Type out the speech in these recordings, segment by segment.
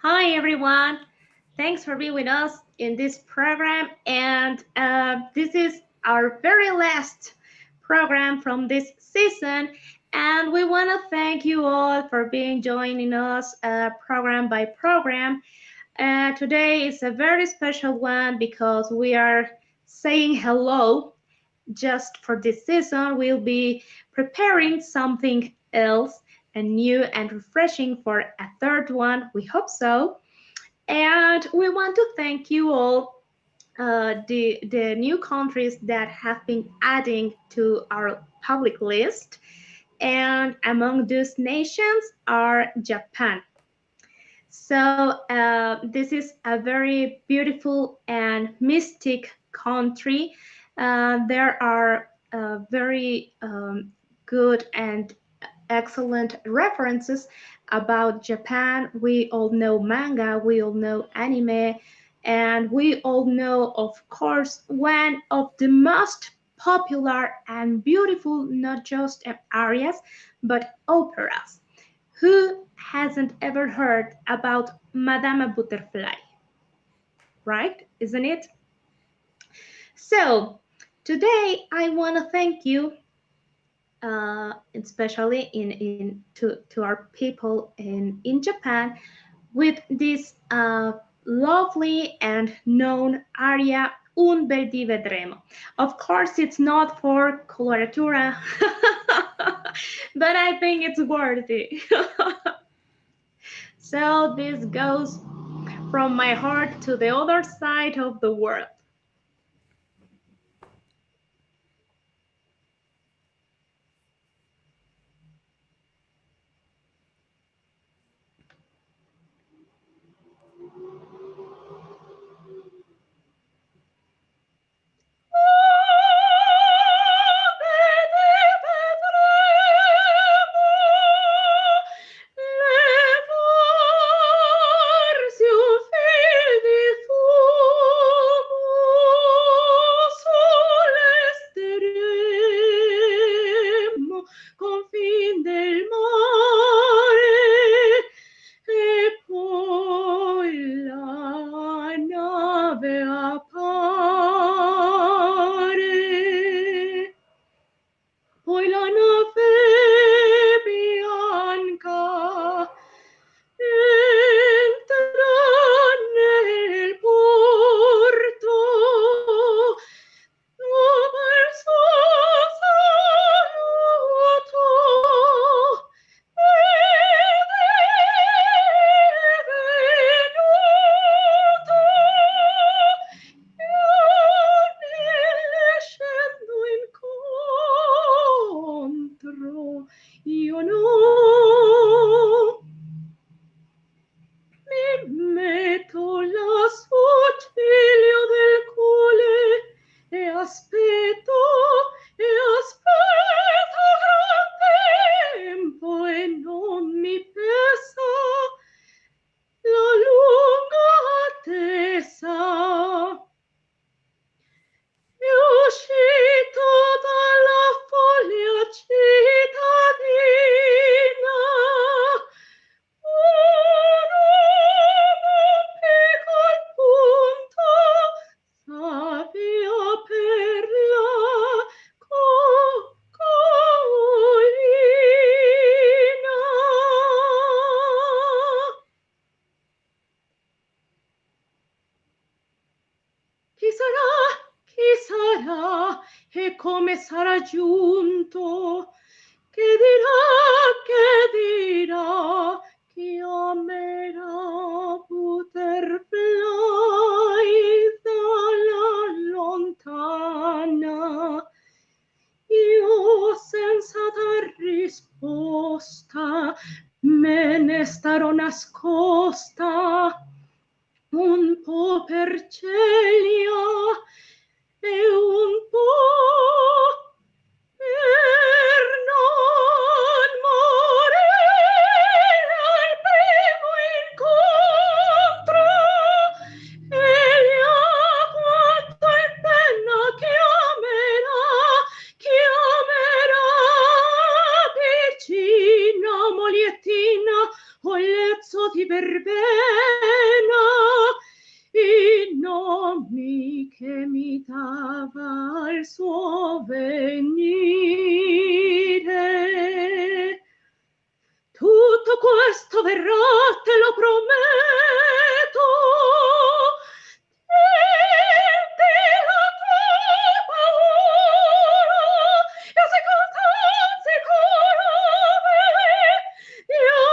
Hi, everyone. Thanks for being with us in this program. And this is our very last program from this season. And we want to thank you all for being joining us program by program. Today is a very special one because we are saying hello just for this season. We'll be preparing something else and new and refreshing for a third one. We hope so. And we want to thank you all, the new countries that have been adding to our public list. And among those nations are Japan. So this is a very beautiful and mystic country. There are very good and excellent references about Japan. We all know manga, we all know anime, and we all know, of course, one of the most popular and beautiful, not just arias, but operas. Who hasn't ever heard about Madame Butterfly? Right? Isn't it? So, today I want to thank you, especially to our people in Japan, with this lovely and known aria Un bel di vedremo. Of course, it's not for coloratura, but I think it's worthy. So this goes from my heart to the other side of the world. che mi dava il suo venire. Tutto questo verrà, te lo prometto. Senti la tua paura, e sei sicuro io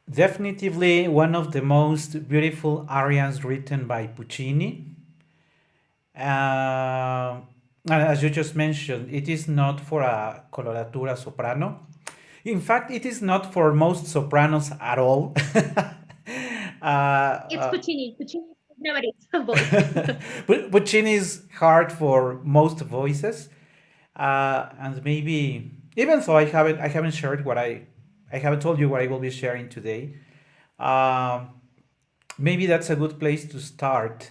Definitively one of the most beautiful arias written by Puccini. Uh, as you just mentioned, it is not for a coloratura soprano. In fact, it is not for most sopranos at all. It's Puccini. Puccini never is a voice. But Puccini is hard for most voices, and maybe even though I haven't shared what I haven't told you what I will be sharing today. Um, Maybe that's a good place to start.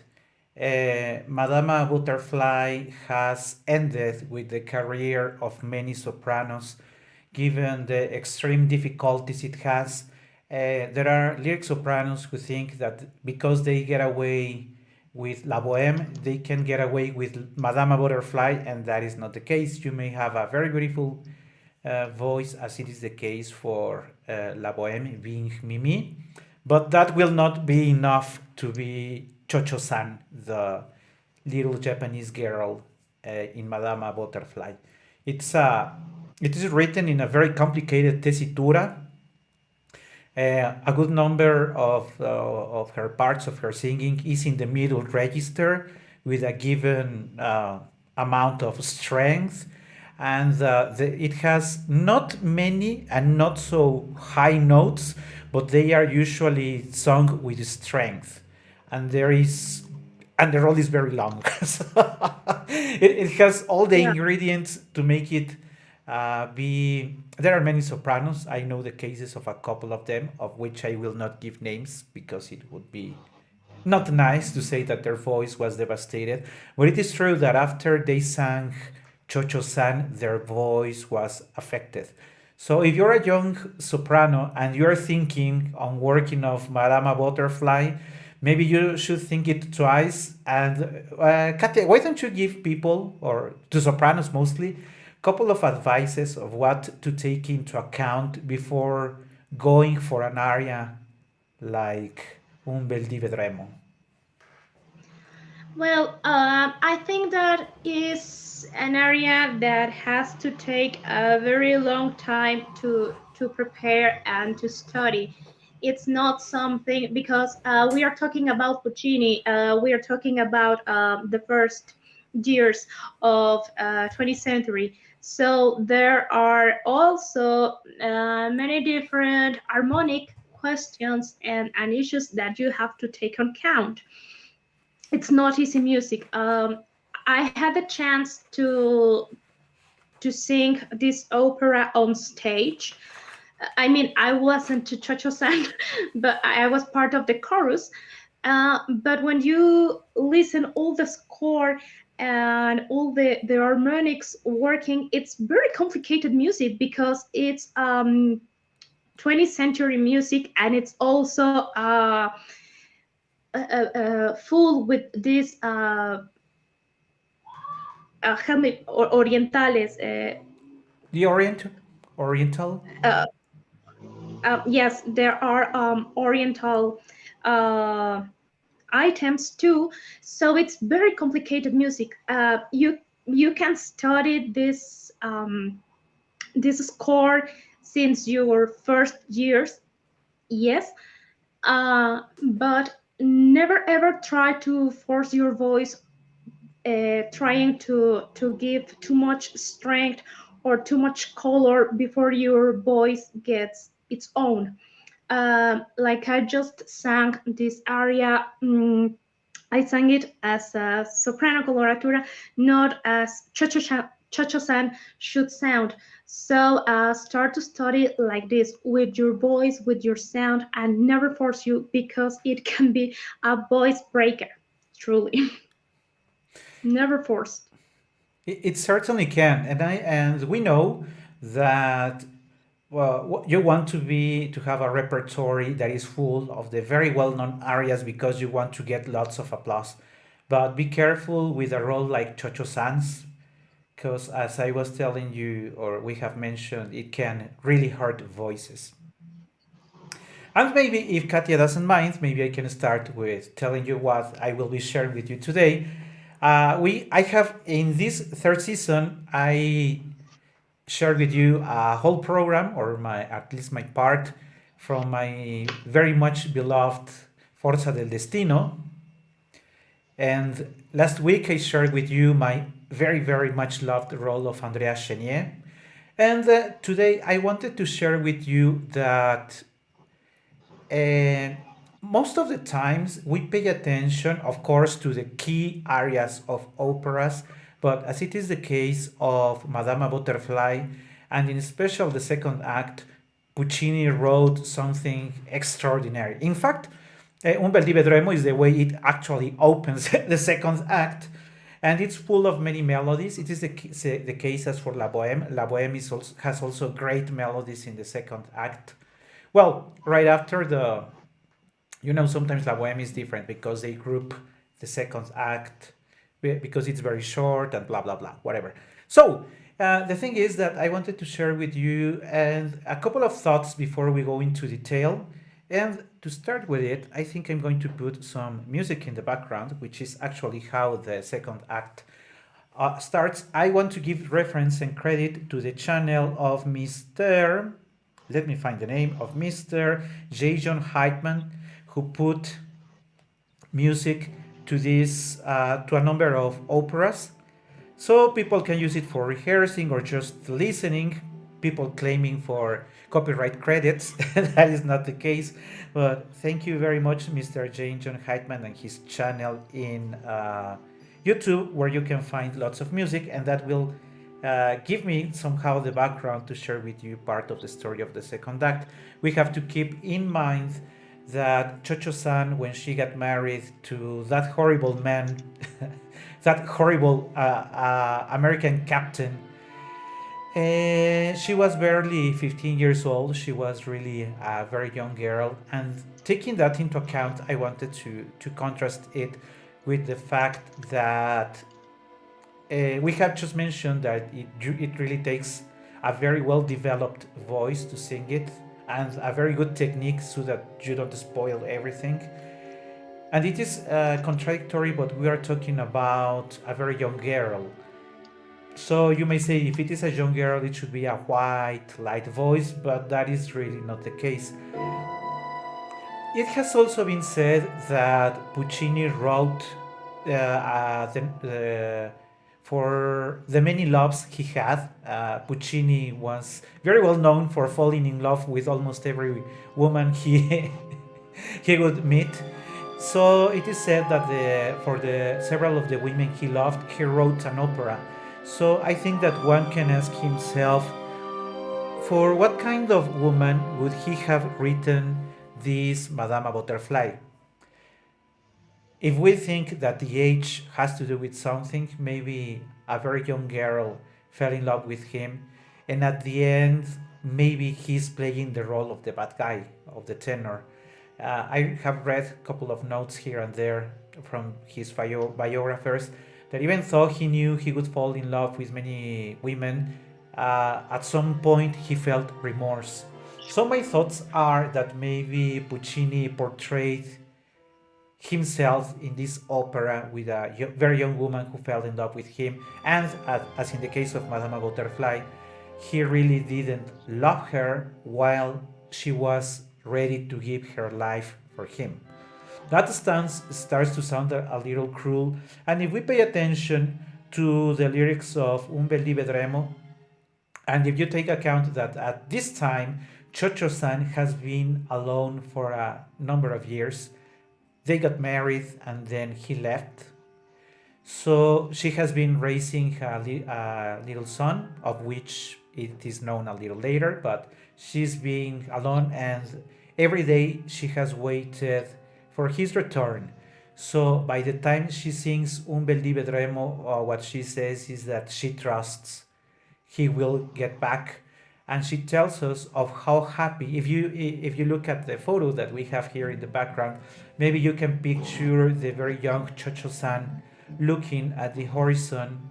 Madama Butterfly has ended with the career of many sopranos, given the extreme difficulties it has. There are lyric sopranos who think that because they get away with La Boheme, they can get away with Madama Butterfly, and that is not the case. You may have a very beautiful voice, as it is the case for La Boheme being Mimi, but that will not be enough to be Chocho-san, the little Japanese girl in Madama Butterfly. It's it is written in a very complicated tessitura. A good number of her parts of her singing is in the middle register with a given amount of strength, and it has not many and not so high notes, but they are usually sung with strength, and there is and the roll is very long. So it has all the Yeah. ingredients to make it be. There are many sopranos. I know the cases of a couple of them, of which I will not give names because it would be not nice to say that their voice was devastated. But it is true that after they sang Chocho San, their voice was affected. So if you're a young soprano and you're thinking on working of Madama Butterfly, maybe you should think it twice. And Katia, why don't you give people, or to sopranos mostly, a couple of advices of what to take into account before going for an aria like Un bel di vedremo? Well, I think that is an area that has to take a very long time to prepare and to study. It's not something because we are talking about Puccini. We are talking about the first years of 20th century. So there are also many different harmonic questions and issues that you have to take on count. It's not easy music. I had the chance to sing this opera on stage. I mean, I wasn't to Chocho-san, but I was part of the chorus. But when you listen all the score and all the harmonics working, it's very complicated music because it's 20th century music and it's also full with these help me, orientales. The Oriental. Uh, yes, there are oriental uh, items too. So it's very complicated music. You can study this score since your first years. Yes, but never ever try to force your voice trying to give too much strength or too much color before your voice gets its own. Like I just sang this aria. I sang it as a soprano coloratura, not as Chocho-san should sound. So start to study like this with your voice, with your sound, and never force you because it can be a voice breaker. Truly, never forced. It certainly can, and we know that well, you want to have a repertory that is full of the very well-known arias because you want to get lots of applause. But be careful with a role like Chocho San's, because as I was telling you, or we have mentioned, it can really hurt voices. And maybe if Katia doesn't mind, maybe I can start with telling you what I will be sharing with you today. I have in this third season, I shared with you a whole program, or my at least my part from my very much beloved Forza del Destino. And last week I shared with you my very much loved role of Andrea Chenier. And today I wanted to share with you that most of the times we pay attention, of course, to the key areas of operas, but as it is the case of Madama Butterfly, and in special the second act, Puccini wrote something extraordinary. In fact, Un bel di vedremo is the way it actually opens the second act, and it's full of many melodies. It is the case as for La Boheme. La Boheme has also great melodies in the second act. Well, right after sometimes La Boheme is different because they group the second act because it's very short and blah, blah, blah, whatever. So, the thing is that I wanted to share with you and a couple of thoughts before we go into detail. And to start with it, I think I'm going to put some music in the background, which is actually how the second act starts. I want to give reference and credit to the channel of Mr. Let me find the name of Mr. J. John Heitman, who put music to to a number of operas. So people can use it for rehearsing or just listening. People claiming for copyright credits. That is not the case. But thank you very much, Mr. J. John Heitman, and his channel in YouTube, where you can find lots of music, and that will give me somehow the background to share with you part of the story of the second act. We have to keep in mind that Chocho-san, when she got married to that horrible man, that horrible American captain, she was barely 15 years old. She was really a very young girl. And taking that into account, I wanted to contrast it with the fact that we have just mentioned that it really takes a very well developed voice to sing it and a very good technique so that you don't spoil everything. And it is contradictory, but we are talking about a very young girl. So you may say if it is a young girl, it should be a white, light voice, but that is really not the case. It has also been said that Puccini wrote for the many loves he had. Puccini was very well known for falling in love with almost every woman he he would meet. So it is said that for the several of the women he loved, he wrote an opera. So I think that one can ask himself, for what kind of woman would he have written this Madama Butterfly? If we think that the age has to do with something, maybe a very young girl fell in love with him, and at the end, maybe he's playing the role of the bad guy, of the tenor. I have read a couple of notes here and there from his biographers that even though he knew he would fall in love with many women, at some point he felt remorse. So my thoughts are that maybe Puccini portrayed himself in this opera with a very young woman who fell in love with him, and as in the case of Madame Butterfly, he really didn't love her while she was ready to give her life for him. That starts to sound a little cruel, and if we pay attention to the lyrics of Un bel di vedremo, and if you take account that at this time Chocho-san has been alone for a number of years, they got married and then he left. So she has been raising a little son, of which it is known a little later, but she's being alone, and every day she has waited for his return. So by the time she sings Un bel di vedremo, what she says is that she trusts he will get back. and she tells us of how happy. If you look at the photo that we have here in the background, maybe you can picture the very young Chocho-san looking at the horizon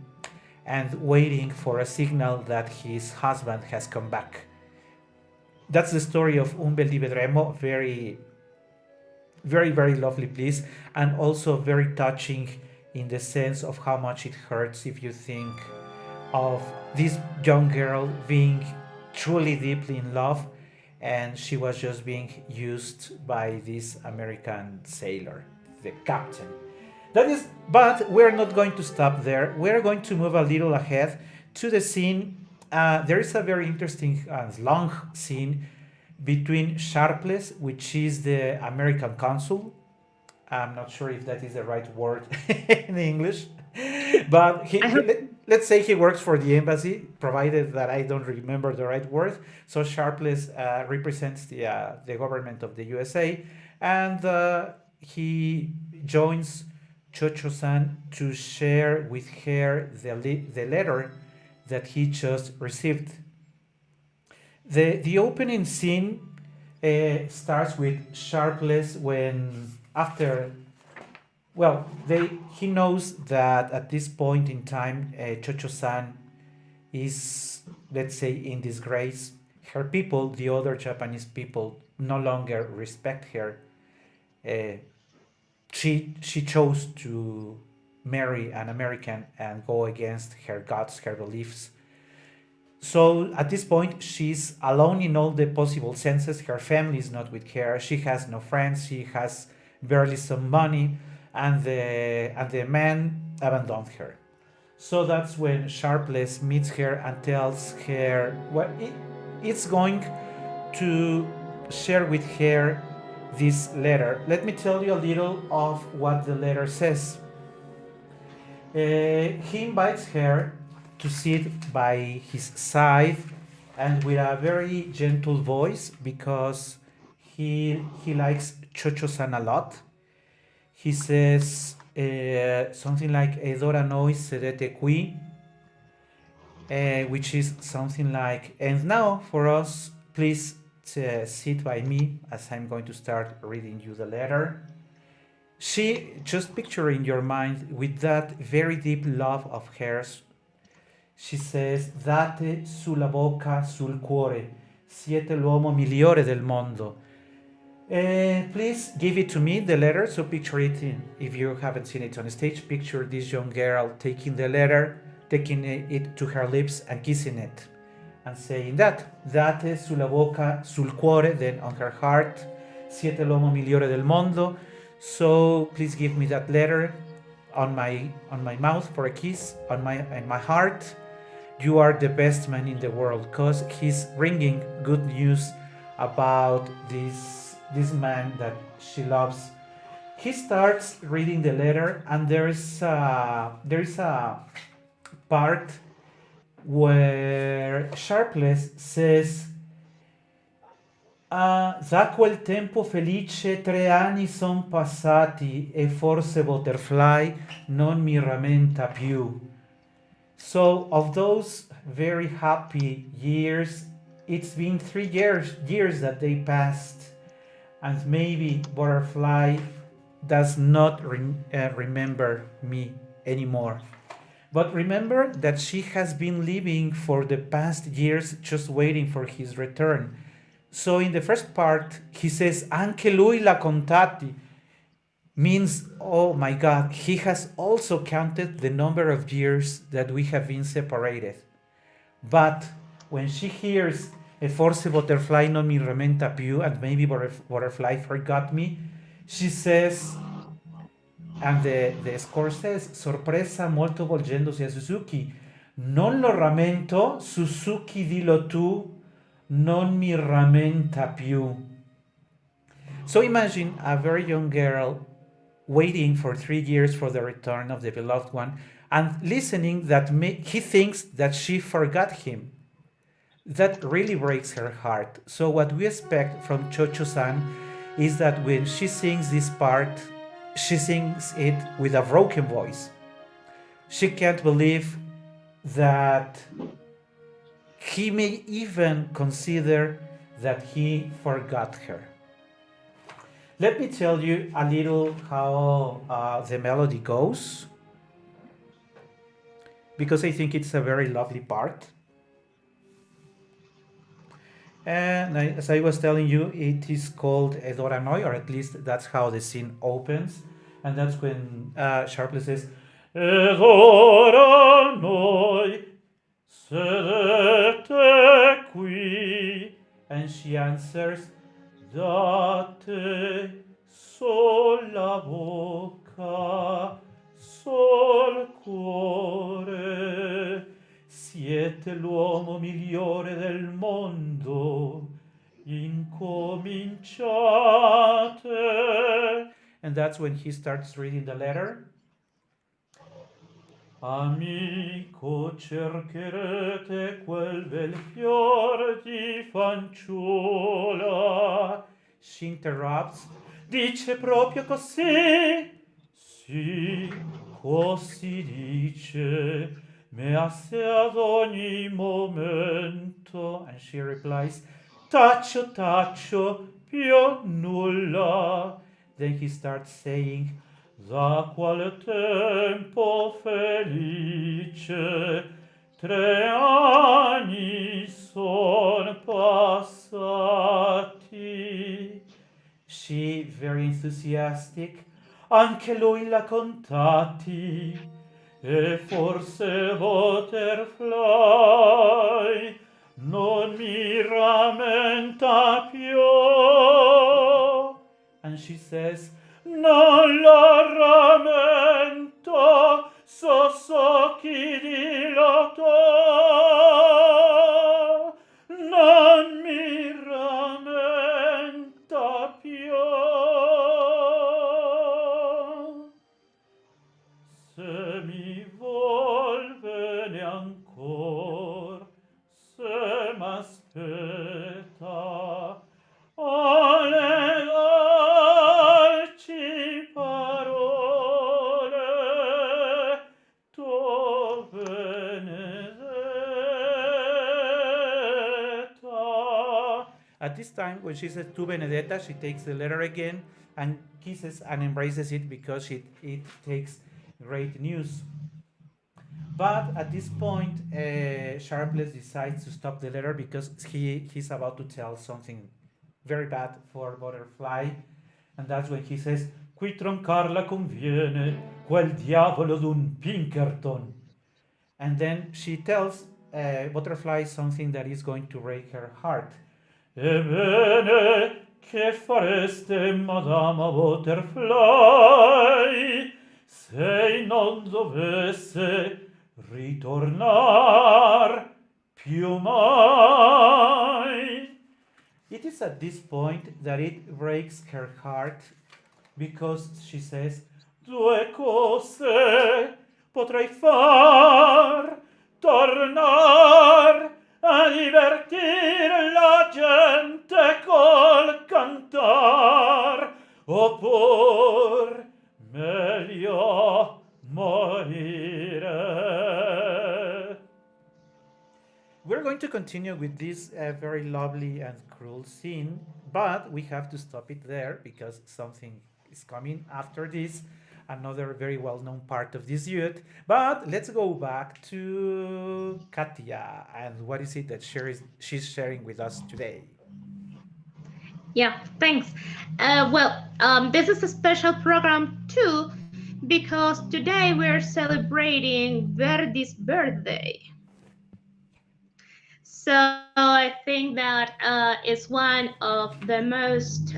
and waiting for a signal that his husband has come back. That's the story of Un bel di vedremo. Very, very, very lovely piece, and also very touching in the sense of how much it hurts if you think of this young girl being truly deeply in love, and she was just being used by this American sailor, the captain. That is, but we're not going to stop there. We're going to move a little ahead to the scene. There is a very interesting long scene between Sharpless, which is the American consul. I'm not sure if that is the right word in English, but I hope let's say he works for the embassy, provided that I don't remember the right word. So Sharpless represents the government of the USA, and he joins Chocho-san to share with her the letter that he just received. The opening scene starts with Sharpless when after he knows that at this point in time Chocho-san is, let's say, in disgrace. Her people, the other Japanese people, no longer respect her. Uh, she chose to marry an American and go against her gods, her beliefs. So at this point, she's alone in all the possible senses. Her family is not with her. She has no friends. She has barely some money, and the man abandoned her. So that's when Sharpless meets her and tells her it's going to share with her this letter. Let me tell you a little of what the letter says. He invites her to sit by his side, and with a very gentle voice, because he likes Chocho-san a lot. He says something like "Edora noi sedete qui," which is something like, "And now for us, please sit by me as I'm going to start reading you the letter." She, just picture in your mind with that very deep love of hers, she says, "Date sulla bocca sul cuore, siete l'uomo migliore del mondo." Please give it to me, the letter. So picture it in, if you haven't seen it on stage, picture this young girl taking the letter, taking it to her lips and kissing it, and saying that, "Date sulla bocca sul cuore," then on her heart, "Siete l'uomo migliore del mondo." So please give me that letter on my mouth for a kiss, on my heart. You are the best man in the world, because he's bringing good news about this man that she loves. He starts reading the letter, and there is a part where Sharpless says, "Da quel tempo felice 3 anni son passati e forse Butterfly non mi rammenta più." So of those very happy years, it's been 3 years that they passed, and maybe Butterfly does not remember me anymore. But remember that she has been living for the past years just waiting for his return. So in the first part, he says, "Anche lui l'ha contati," means, oh my God, he has also counted the number of years that we have been separated. But when she hears, "E forse Butterfly non mi rammenta più," and maybe Butterfly forgot me, she says, and the score says, "Sorpresa molto volgendosi a Suzuki. Non lo rammento, Suzuki dillo tu, non mi rammenta più." So imagine a very young girl waiting for 3 years for the return of the beloved one, and listening that he thinks that she forgot him. That really breaks her heart. So what we expect from Chocho-san is that when she sings this part, she sings it with a broken voice. She can't believe that He may even consider that he forgot her. Let me tell you a little how the melody goes, because I think it's a very lovely part. And as I was telling you, it is called Edora Noi, or at least that's how the scene opens. And that's when Sharpless says, Edora Noi, sedete qui. And she answers, Date sol la bocca, sol cuore. Siete l'uomo migliore del mondo. Incominciate. And that's when he starts reading the letter. Amico, cercherete quel bel fior di fanciulla. She interrupts. Dice proprio così? Sì, così dice. Me hace ad ogni momento. And she replies, Taccio, taccio, più nulla. Then he starts saying, da qual tempo felice 3 anni son passati. She, very enthusiastic, anche lui l'ha contati. E forse butterfly non mi rammenta più. And she says, non la rammento, so chi dilatò, non mi rammenta più. Se mi volvene ancor, se m'aspetta, alle dolci parole, tu Benedetta. At this time, when she says tu Benedetta, she takes the letter again and kisses and embraces it because it takes great news. But at this point, Sharpless decides to stop the letter because he's about to tell something very bad for Butterfly. And that's when he says, Qui troncarla conviene, quel diavolo d'un Pinkerton. And then she tells Butterfly something that is going to break her heart. Ebbene, che fareste, Madama Butterfly, se non dovesse ritornar più mai? It is at this point that it breaks her heart because she says, Due cose potrei far, tornar a divertir la gente col cantar, oppur meglio morire. We're going to continue with this very lovely and cruel scene, but we have to stop it there because something is coming after this, another very well-known part of this youth. But let's go back to Katia and what is it that she's sharing with us today? Yeah, thanks. This is a special program too because today we're celebrating Verdi's birthday. So I think that is one of the most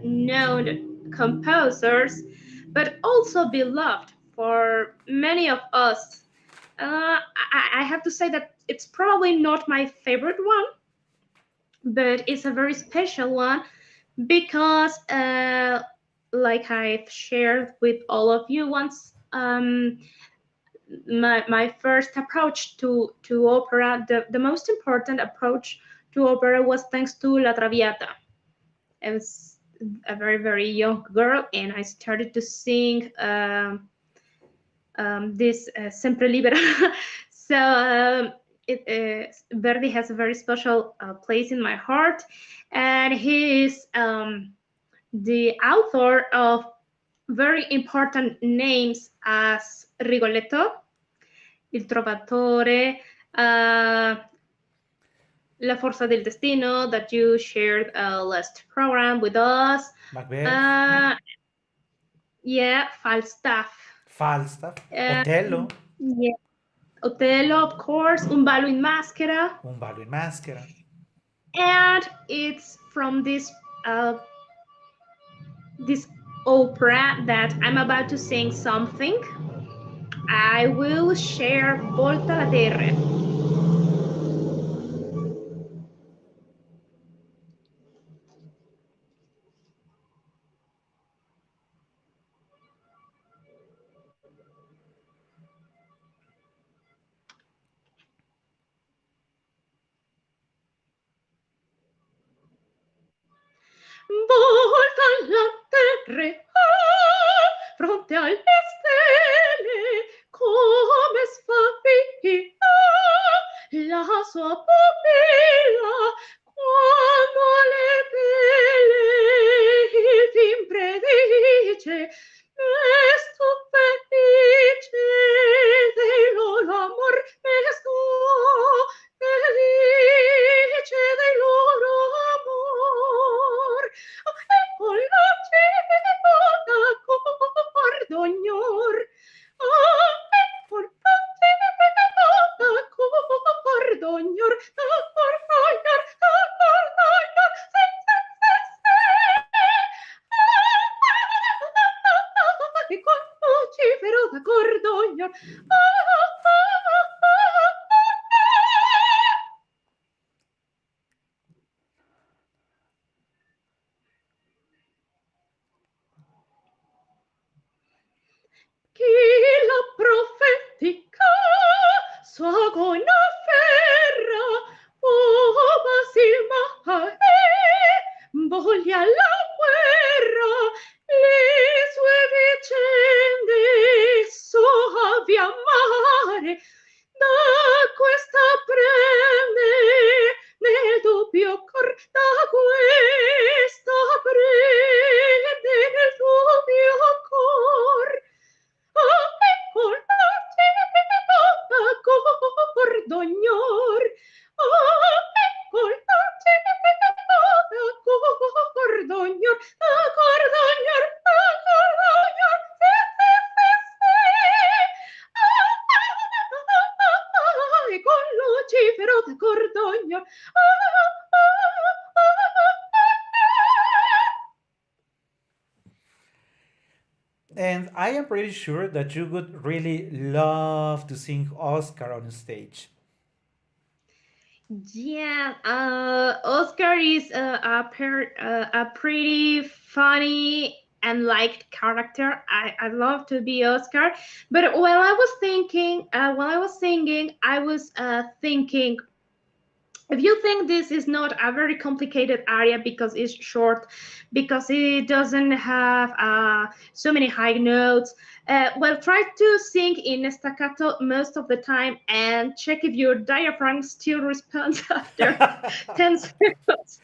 known composers, but also beloved for many of us. I have to say that it's probably not my favorite one, but it's a very special one because, like I've shared with all of you once, my first approach to opera, the most important approach to opera was thanks to La Traviata. I was a very, very young girl and I started to sing this Sempre Libera. So Verdi has a very special place in my heart, and he is the author of very important names as Rigoletto, Il Trovatore, uh, La Forza del Destino that you shared last program with us. Macbeth, Uh, yeah, Falstaff. Falstaff, Uh, Otello, yeah, Otello, of course, Un ballo in maschera. Un ballo in maschera. And it's from this opera that I'm about to sing something. I will share Volta la Terra. Volta la terra fronte alle stelle come sfavilla la sua pupilla quando le pele il timbre dice esto felice del loro amor esto felice del loro amor e con la civetta cordognior e con la civetta cordognior cordognior cordognior se se se se e con Lucifero da cordognior chi la profetica sua gonna ferra uova silma voglia la guerra le sue vicende soavi a mare da questa prende nel dubbio cor da questa prende nel dubbio cor col cordognior col cordognior cordognior cordognior con Lucifero da cordognior And I am pretty sure that you would really love to sing Oscar on stage. Yeah, Oscar is a pretty funny and liked character. I love to be Oscar, but while I was singing, I was thinking, if you think this is not a very complicated aria because it's short, because it doesn't have so many high notes, well, try to sing in staccato most of the time and check if your diaphragm still responds after 10 seconds.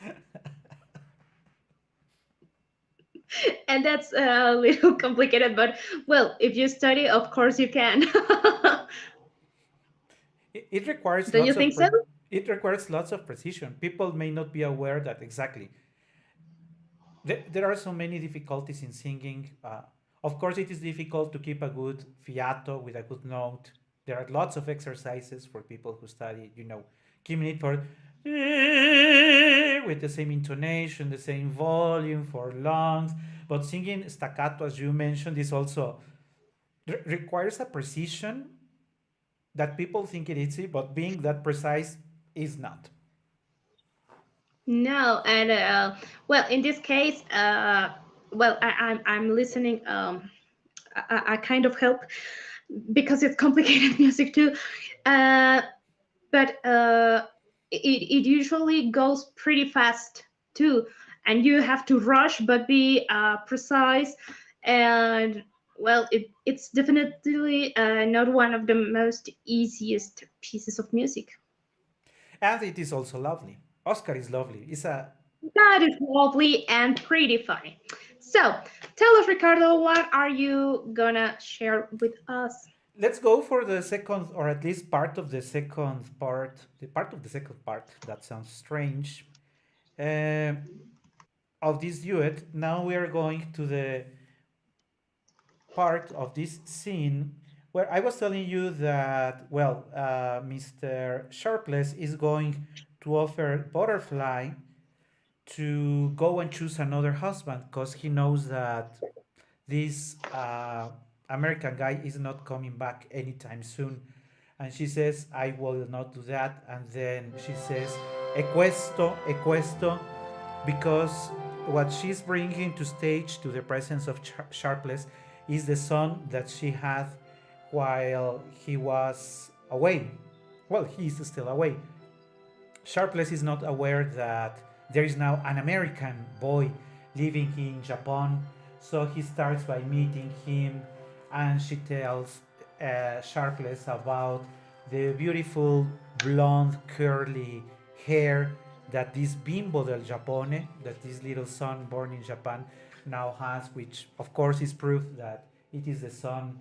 And that's a little complicated, but well, if you study, of course you can. It requires Don't you lots of think so? it requires lots of precision. People may not be aware that exactly. There are so many difficulties in singing. Of course, it is difficult to keep a good fiato with a good note. There are lots of exercises for people who study, keeping it for with the same intonation, the same volume for lungs. But singing staccato, as you mentioned, is also requires a precision that people think it easy, but being that precise is not. No, and well, in this case, well, I'm listening. I kind of help because it's complicated music too. Uh, but it usually goes pretty fast too, and you have to rush but be precise. And well, it's definitely not one of the most easiest pieces of music. And it is also lovely. Oscar is lovely. It's a That is lovely and pretty funny. So, tell us, Ricardo, what are you gonna share with us? Let's go for the second, or at least part of the second part. The part of the second part that sounds strange. Uh, of this duet. Now we are going to the part of this scene where I was telling you that, well, Mr. Sharpless is going to offer Butterfly to go and choose another husband because he knows that this American guy is not coming back anytime soon. And she says, I will not do that. And then she says, e questo, because what she's bringing to stage to the presence of Sharpless is the son that she had while he was away. Well, he is still away. Sharpless is not aware that there is now an American boy living in Japan, so he starts by meeting him, and she tells Sharpless about the beautiful blonde curly hair that this bimbo del Giappone, that this little son born in Japan now has, which of course is proof that it is the son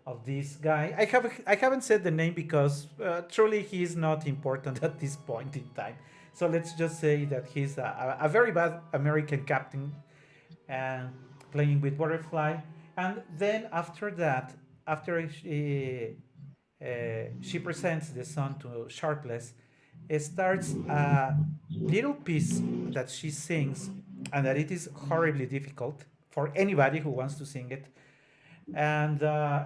of this guy. I haven't said the name because truly he is not important at this point in time. So let's just say that he's a very bad American captain and playing with Butterfly. And then after that, after she presents the son to Sharpless, it starts a little piece that she sings, and that it is horribly difficult for anybody who wants to sing it. And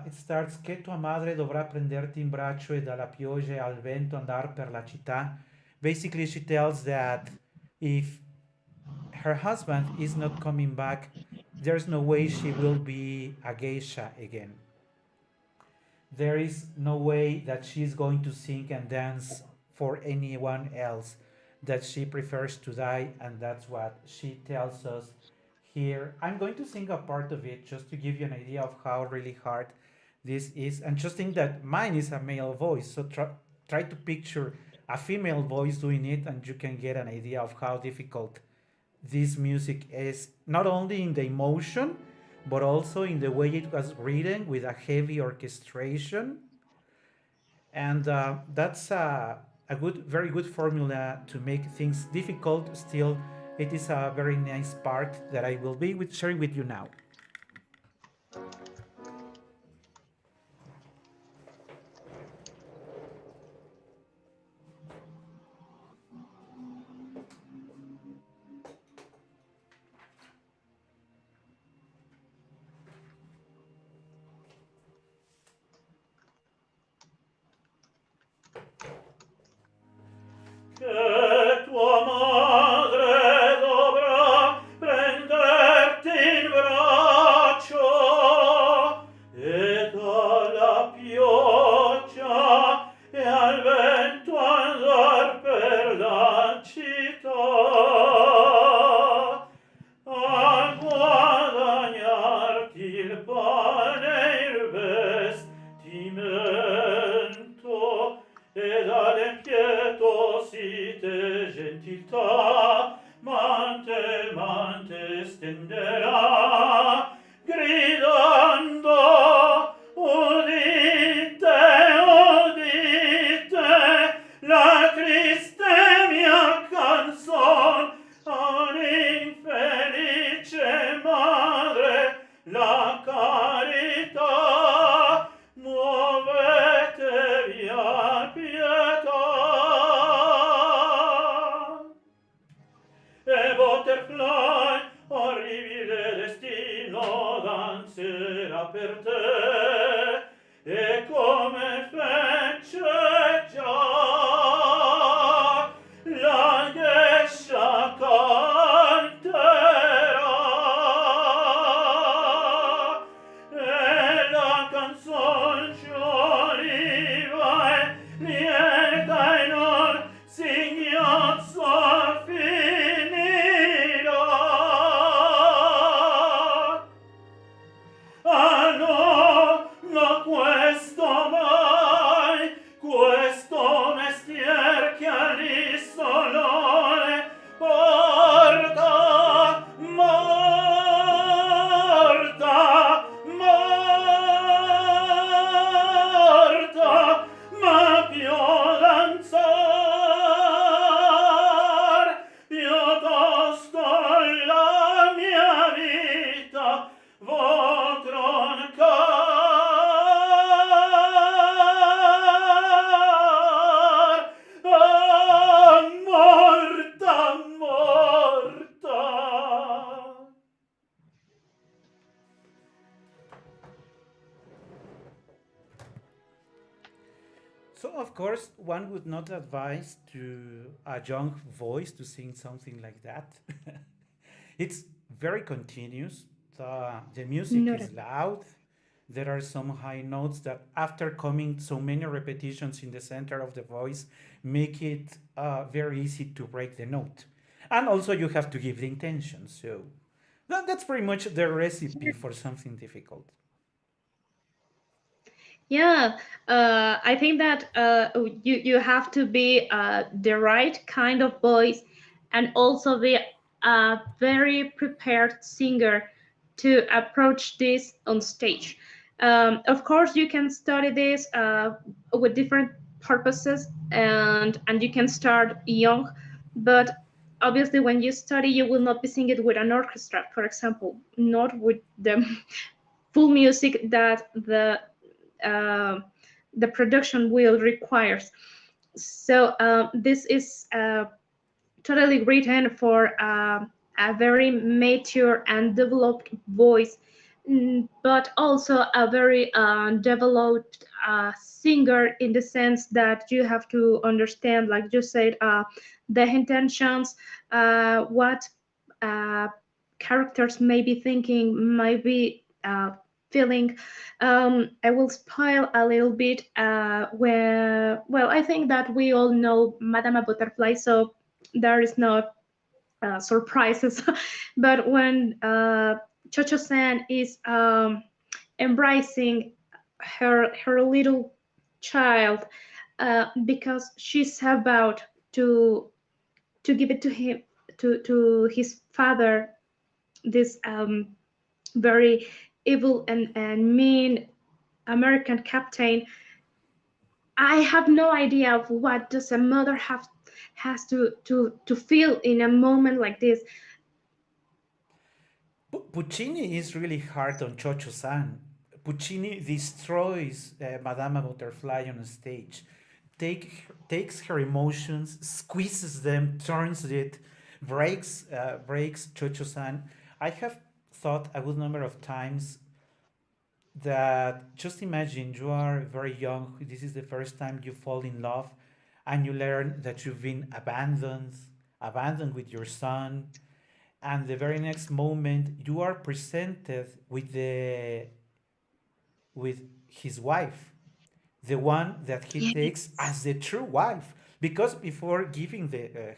it starts che tua madre dovrà prenderti in braccio e dalla pioggia e al vento andar per la città. Basically, she tells that if her husband is not coming back, there's no way she will be a geisha again. There is no way that she's going to sing and dance for anyone else, that she prefers to die, and that's what she tells us here. I'm going to sing a part of it just to give you an idea of how really hard this is. And just think that mine is a male voice, so try to picture a female voice doing it, and you can get an idea of how difficult this music is, not only in the emotion, but also in the way it was written with a heavy orchestration. And that's a good, very good formula to make things difficult. Still, it is a very nice part that I will be sharing with you now. Che tua madre dovrà prenderti in braccio e dalla pioggia e al vento andar per la città a guadagnarti il pane e il vestimento ed all'impietosite gentiltà mante stenderà gridando udite udite la triste mia canzon a un'infelice madre la carità muovetevi a pietà e Butterfly orribile destino danzerà per te e come fece già la geisha canterà e la canzone gioliva e lieta e non singhiozzo finirà. Ah no, of course, one would not advise to a young voice to sing something like that. It's very continuous. The music Not is loud. There are some high notes that, after coming so many repetitions in the center of the voice, make it very easy to break the note. And also, you have to give the intention. So that's pretty much the recipe for something difficult. Yeah, I think that you have to be the right kind of voice, and also be a very prepared singer to approach this on stage. Of course, you can study this with different purposes, and you can start young, but obviously, when you study, you will not be singing with an orchestra, for example, not with the full music that uh, the production will requires. So this is totally written for a very mature and developed voice, but also a very developed singer, in the sense that you have to understand, like you said, the intentions, what uh, characters may be thinking, might be feeling. I will spoil a little bit. Where, well, I think that we all know Madame Butterfly, so there is no surprises. But when Chocho-san is embracing her little child, because she's about to give it to him, to his father, this very evil and mean American captain. I have no idea of what does a mother have has to feel in a moment like this. Puccini is really hard on Chocho-san. Puccini destroys Madame Butterfly on stage, takes her emotions, squeezes them, turns it, breaks Chocho-san. I have thought a good number of times that, just imagine you are very young, this is the first time you fall in love, and you learn that you've been abandoned with your son, and the very next moment you are presented with his wife, the one that he takes Yes, as the true wife, because before giving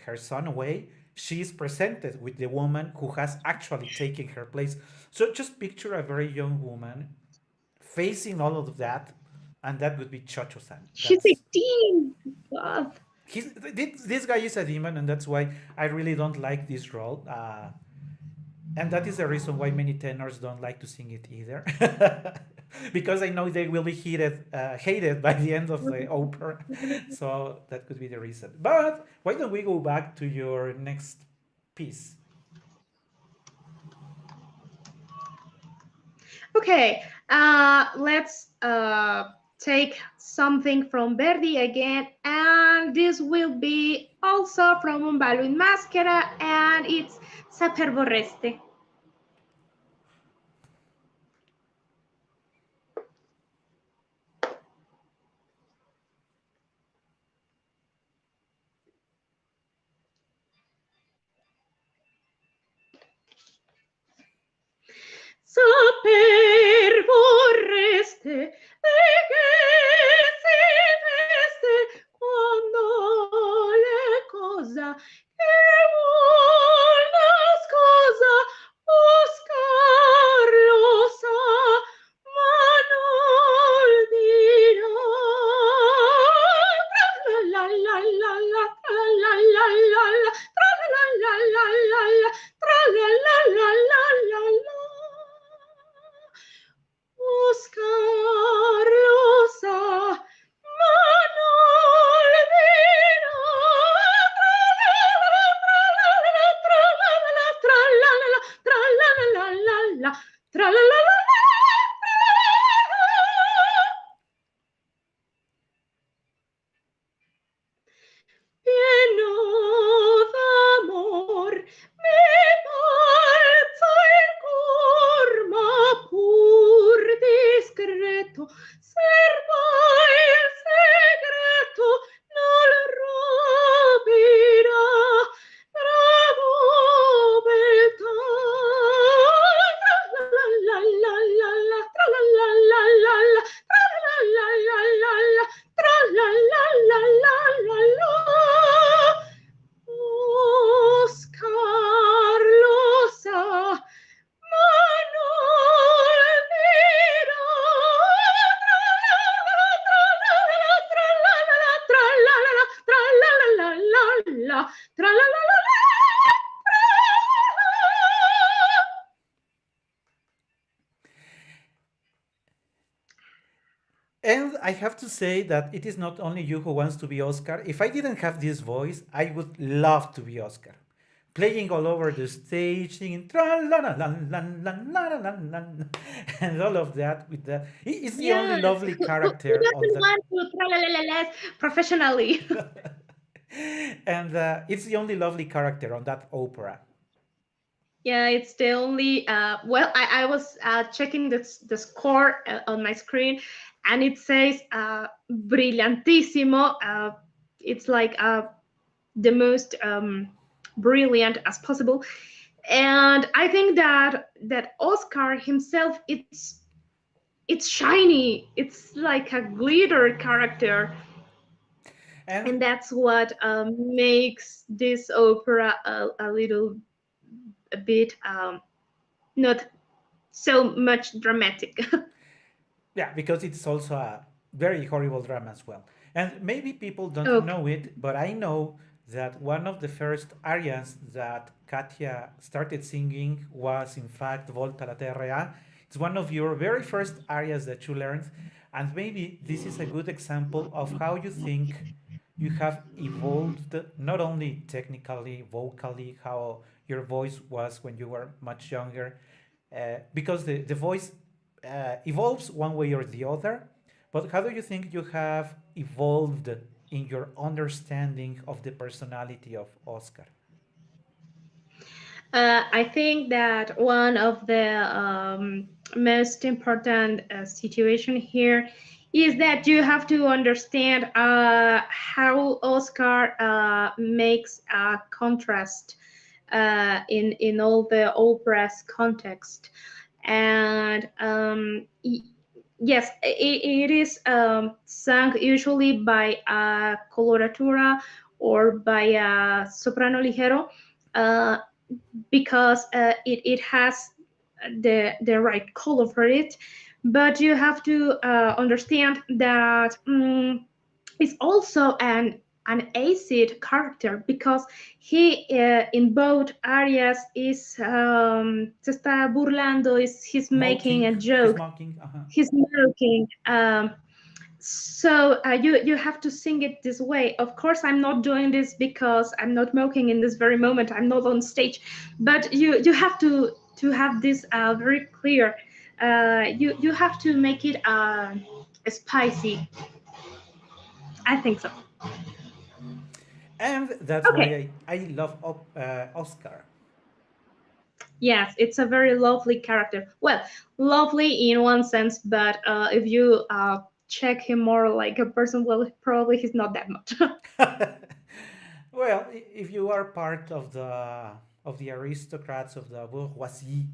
her son away, she is presented with the woman who has actually taken her place. So just picture a very young woman facing all of that, and that would be Chocho-san. she's That's 18. God. this guy is a demon, and that's why I really don't like this role. And that is the reason why many tenors don't like to sing it either, because I know they will be hated by the end of the opera. So that could be the reason. But why don't we go back to your next piece? Okay, let's take something from Verdi again, and this will be also from Un ballo in maschera, and it's Saper vorreste. Saper vorreste de che si veste quando le cosa che vuol nascosa Oscar lo sa, ma non dirà. Tra la la la la, tra la la la la, tra la la la la la, tra la la la la la la. Oscar lo sa, ma non dirà. Tra la la tra la la tra la la tra la la tra la la la la tra la la la. Pieno d'amor mi balza il cor, ma pur discreto serba il segreto And I have to say that it is not only you who wants to be Oscar. If I didn't have this voice, I would love to be Oscar. Playing all over the stage, singing tra la la la la la la la la la, and all of that with that. It's the only Yes, lovely who character on doesn't that, want to tra professionally? and it's the only lovely character on that opera. Yeah, it's the only. Well, I was checking the score on my screen, and it says brillantissimo. It's like the most brilliant as possible, and I think that Oscar himself, it's shiny. It's like a glitter character, and And that's what makes this opera a little a bit not so much dramatic. yeah, because it's also a very horrible drama as well. And maybe people don't Okay. know it, but I know that one of the first arias that Katia started singing was, in fact, Volta la Terra. It's one of your very first arias that you learned. And maybe this is a good example of how you think you have evolved, not only technically, vocally, how your voice was when you were much younger, because the voice evolves one way or the other. But how do you think you have evolved in your understanding of the personality of Oscar? I think that one of the most important situation here is that you have to understand how Oscar makes a contrast in all the opera's context, and yes, it is sung usually by a coloratura or by a soprano ligero. Uh, because it has the right color for it. But you have to understand that it's also an acid character because he in both areas is se está burlando, is he's making Mocking, a he's joke, mocking. he's mocking. So you have to sing it this way. Of course, I'm not doing this because I'm not mocking in this very moment. I'm not on stage, but you have to have this very clear. You have to make it spicy. I think so. And that's why Okay. I love Oscar. Yes, it's a very lovely character. Well, lovely in one sense, but if you check him more like a person, well, probably he's not that much. Well, if you are part of the aristocrats of the bourgeoisie,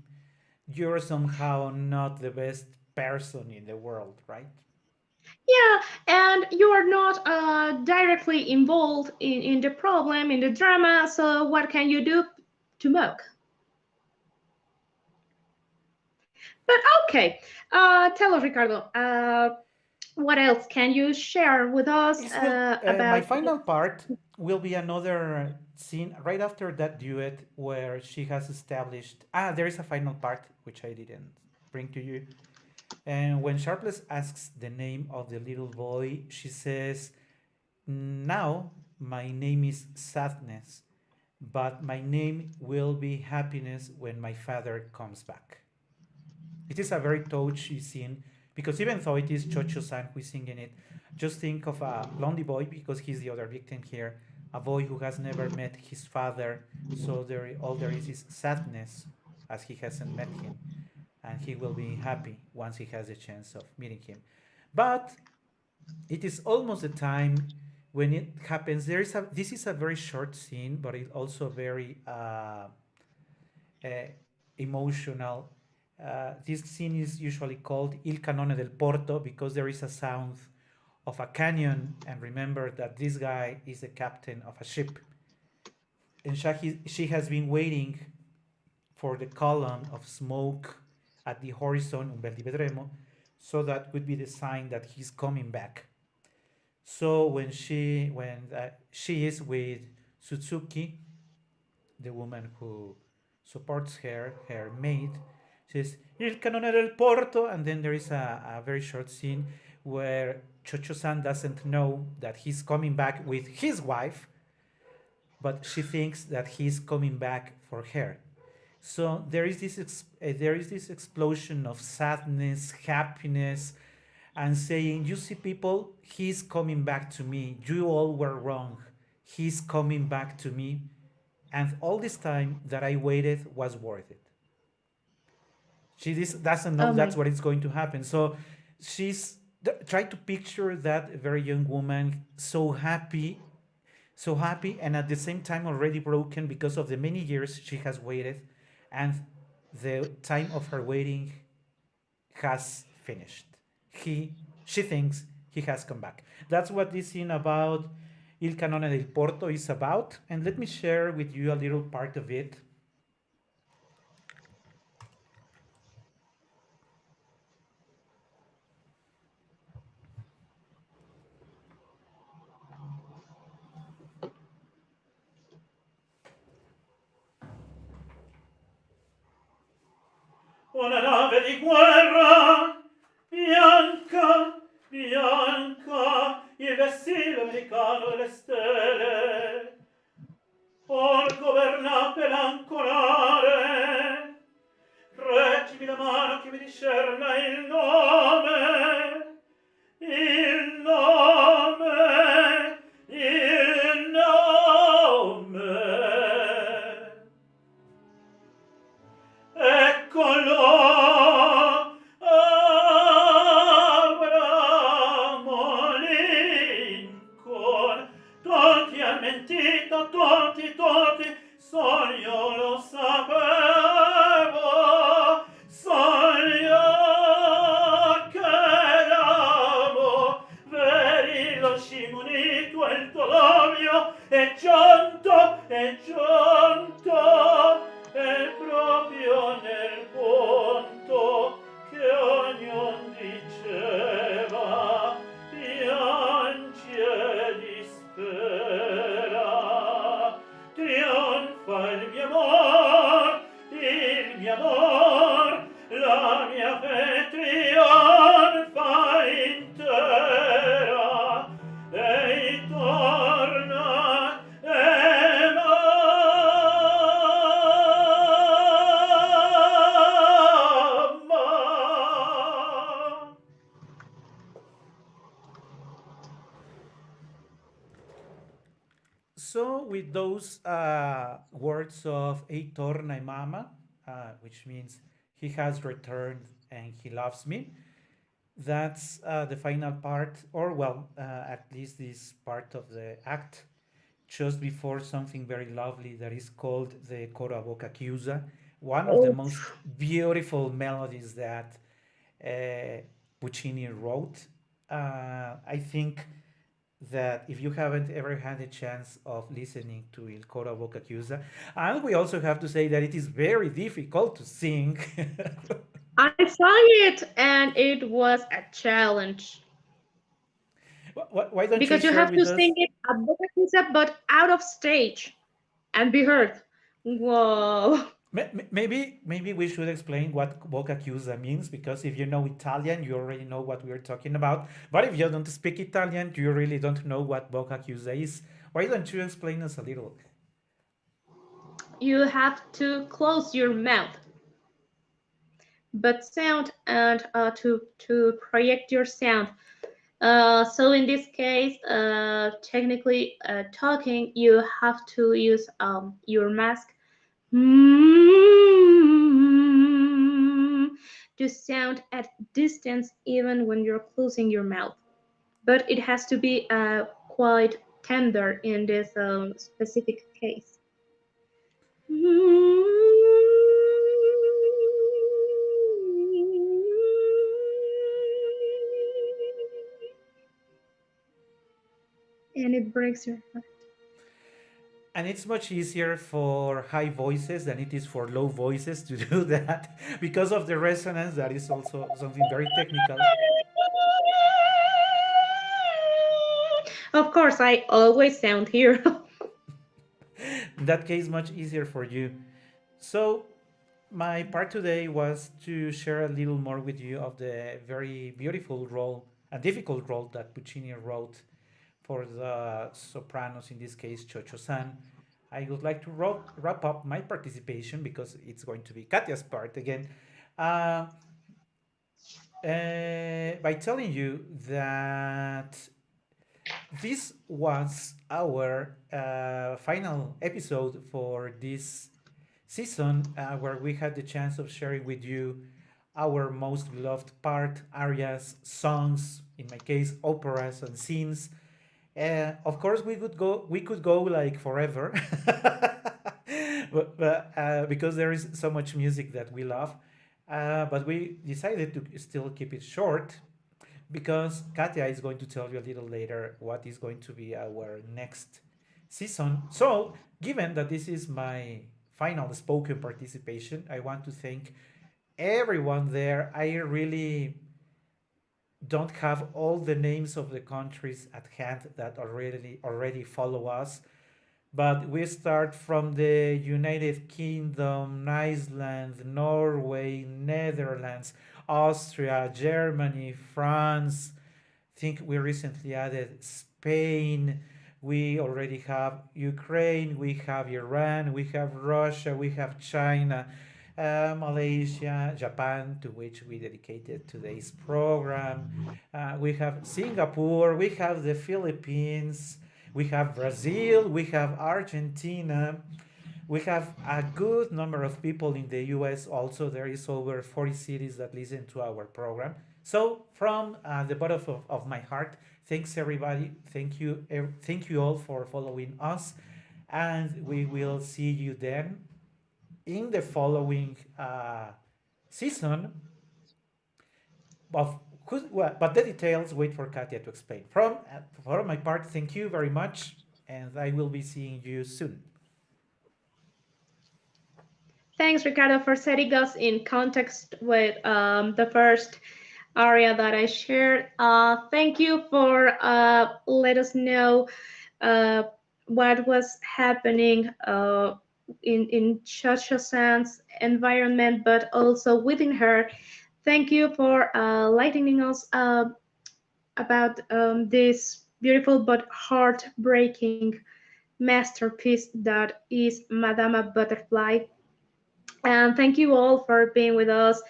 you're somehow not the best person in the world, right? Yeah, and you are not directly involved in the problem, in the drama, so what can you do to mock? But okay, tell us, Ricardo, what else can you share with us Yes, well, my about final this? part will be another scene right after that duet where she has established. Ah, there is a final part which I didn't bring to you. And when Sharpless asks the name of the little boy, she says, "Now my name is Sadness, but my name will be Happiness when my father comes back." It is a very touchy scene because even though it is Chocho-san who is singing it, just think of a lonely boy because he's the other victim here, a boy who has never met his father, so all there is sadness as he hasn't met him, and he will be happy once he has a chance of meeting him. But it is almost the time when it happens. This is a very short scene, but it's also very uh, emotional. This scene is usually called Il Canone del Porto because there is a sound of a canyon, and remember that this guy is the captain of a ship, and she has been waiting for the column of smoke at the horizon Umberto Vedremo, so that would be the sign that he's coming back. So when she is with Suzuki, the woman who supports her, maid, says, "Il canone del porto," and then there is a very short scene where Chocho-san doesn't know that he's coming back with his wife, but she thinks that he's coming back for her. So there is this explosion of sadness, happiness, and saying, "You see, people, he's coming back to me. You all were wrong. He's coming back to me, and all this time that I waited was worth it." Doesn't know Oh that's my. what is going to happen. So she's try to picture that very young woman so happy, and at the same time already broken because of the many years she has waited, and the time of her waiting has finished. She thinks he has come back. That's what this scene about Il Canone del Porto is about, and let me share with you a little part of it. Una nave di guerra, bianca, bianca, il vessillo americano delle stelle, or governa per ancorare, reggimi la mano che mi discerna il nome, il nome. Eccolo, Abramo Lincoln, tutti han mentito, tutti, sogno lo sapevo, sogno che l'amo, veri lo scimunito e il Tolomio, è giunto, è proprio nel punto che ognuno diceva, piange e dispera, trionfa il mio amor, la mia fe trionfa intera, e torna e mamma. So, with those words of "E torna e mama," which means he has returned and he loves me, that's the final part, or well, at least this part of the act, just before something very lovely that is called the Coro a Boca Chiusa, one of the Oh, most beautiful melodies that uh, Puccini wrote. I think that if you haven't ever had a chance of listening to Il Coro a Boca Chiusa, and we also have to say that it is very difficult to sing. I sang it and it was a challenge Why don't you because you share have to with sing us? it a boca pizza but out of stage and be heard. Whoa. Maybe we should explain what Boca Chiusa means, because if you know Italian, you already know what we're talking about. But if you don't speak Italian, you really don't know what Boca Chiusa is. Why don't you explain us a little? You have to close your mouth but sound and to project your sound. So in this case, technically talking, you have to use your mask to sound at distance even when you're closing your mouth. But it has to be quite tender in this specific case. And it breaks your heart. And it's much easier for high voices than it is for low voices to do that because of the resonance. That is also something very technical. Of course, I always sound here. In that case, much easier for you. So, my part today was to share a little more with you of the very beautiful role a difficult role that Puccini wrote for the sopranos, in this case, Chocho-san. I would like to wrap up my participation because it's going to be Katya's part again. Uh, by telling you that this was our final episode for this season, where we had the chance of sharing with you our most beloved part, arias, songs, in my case, operas and scenes. Of course, we could go like forever, but because there is so much music that we love, but we decided to still keep it short because Katya is going to tell you a little later what is going to be our next season. So, given that this is my final spoken participation, I want to thank everyone there. I really don't have all the names of the countries at hand that already follow us, but we start from the United Kingdom, Iceland, Norway, Netherlands, Austria, Germany, France. I think we recently added Spain. We already have Ukraine, we have Iran, we have Russia, we have China, Malaysia, Japan, to which we dedicated today's program. We have Singapore, we have the Philippines, we have Brazil, we have Argentina, we have a good number of people in the US also. There is over 40 cities that listen to our program. So, from the bottom of my heart, thanks everybody. Thank you all for following us. And we will see you then in the following season of well, but the details wait for Katia to explain. From my part, thank you very much, and I will be seeing you soon. Thanks, Ricardo, for setting us in context with the first area that I shared. Thank you for let us know uh, what was happening in Shashasan's environment, but also within her. Thank you for lightening us up about this beautiful but heartbreaking masterpiece that is Madama Butterfly. And thank you all for being with us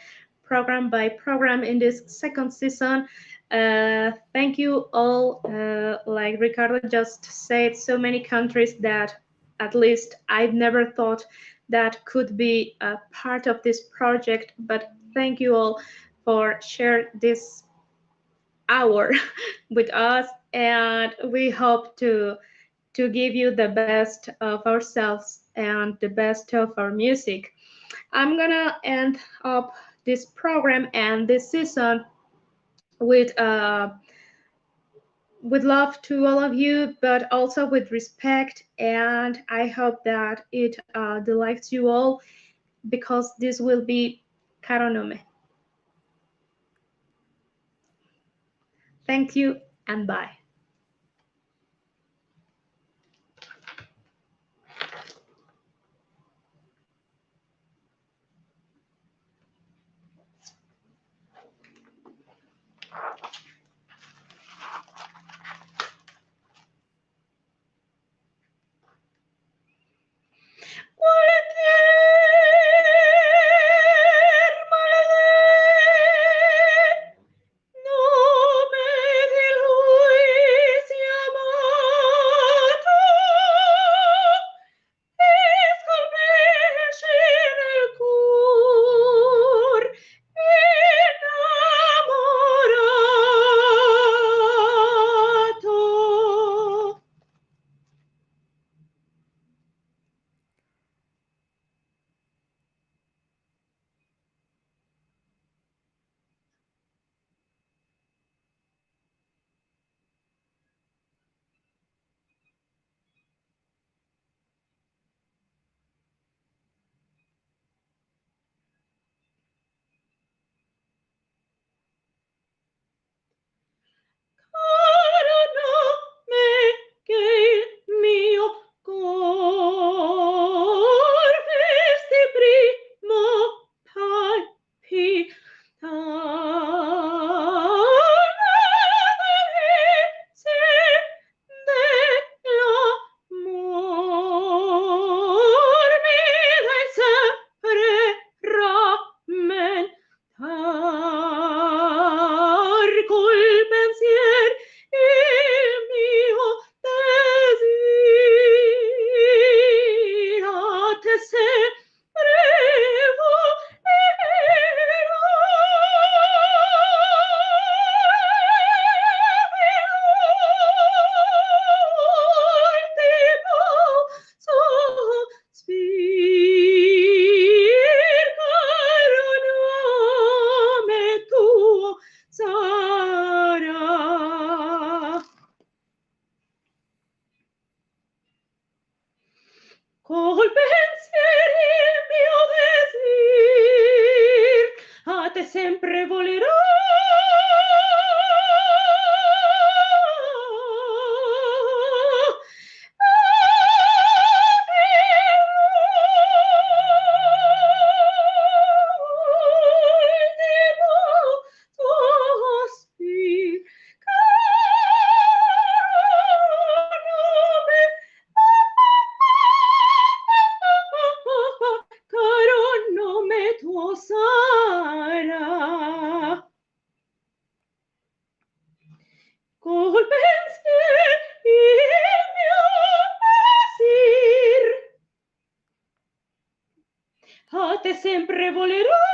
program by program in this second season. Thank you all. Like Ricardo just said, so many countries that at least I've never thought that could be a part of this project. But thank you all for sharing this hour with us, and we hope to give you the best of ourselves and the best of our music. I'm gonna end up this program and this season with love to all of you, but also with respect. And I hope that it delights you all because this will be Karonome. Thank you and bye. sempre volerò. Caro nome tuo sarà. Col pensier il mio desir a te sempre volerò.